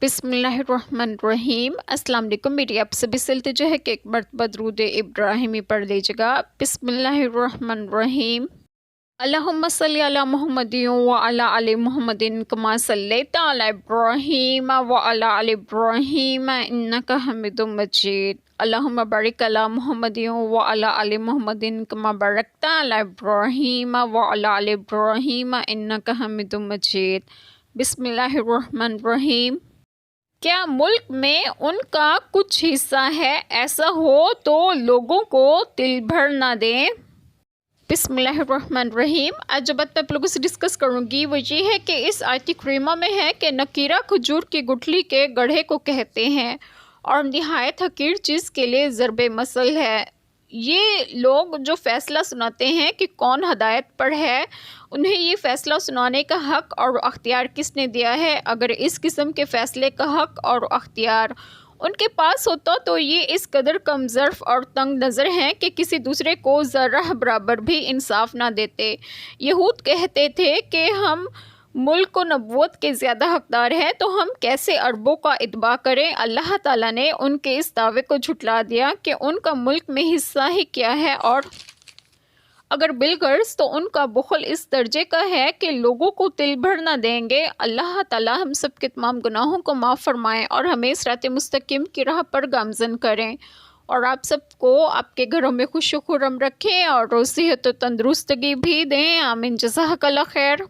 बिस्मिल्लाहिर्रहमानिर्रहीम। अस्सलाम वालेकुम। मेरी आप सभी से इल्तिजा है कि एक मरतबा दरूद इब्राहिमी पढ़ लीजिएगा। बिस्मिल्लाहिर्रहमानिर्रहीम। अल्लाहुम्मा सल्ली अला मुहम्मदिन व अला आलि मुहम्मदिन कमा सल्लैता अला इब्राहीम व अला आलि इब्राहीम इन्नका हमीदुम मजीद। अल्लाहुम्मा बारिक अला मुहम्मदिन व अला आलि मुहम्मदिन कमा बारकता अला इब्राहीम व अला आलि इब्राहीम इन्नका हमीदुम मजीद। बिस्मिल्लाहिर्रहमानिर्रहीम। क्या मुल्क में उनका कुछ हिस्सा है, ऐसा हो तो लोगों को तिल भर ना दें। बिस्मिल्लाहिर्रहमानिर्रहीम। आज जो बात मैं आप लोगों से डिस्कस करूंगी वो ये है कि इस आयत करीमा में है कि नकीरा खजूर की गुठली के गढ़े को कहते हैं और निहायत हकीर चीज़ के लिए ज़रब मसल है। ये लोग जो फ़ैसला सुनाते हैं कि कौन हदायत पर है, उन्हें ये फ़ैसला सुनाने का हक़ और अख्तियार किसने दिया है। अगर इस किस्म के फ़ैसले का हक़ और अख्तियार उनके पास होता तो ये इस कदर कम ज़र्फ़ और तंग नज़र हैं कि किसी दूसरे को ज़र्रा बराबर भी इंसाफ ना देते। यहूद कहते थे कि हम मुल्क को नबूवत के ज़्यादा हक़दार हैं, तो हम कैसे अरबों का इत्बा करें। अल्लाह ताला ने उनके इस दावे को झुटला दिया कि उनका मुल्क में हिस्सा ही क्या है, और अगर बिलगर्स तो उनका बुखल इस दर्जे का है कि लोगों को तिल भर ना देंगे। अल्लाह ताला हम सब के तमाम गुनाहों को माफ़ फरमाएँ और हमें सिरात मुस्तकीम की राह पर गामज़न करें, और आप सबको आपके घरों में खुश खुर्रम रखें और सेहत और तंदुरुस्तगी भी दें। आमीन। जज़ाकल्लाह खैर।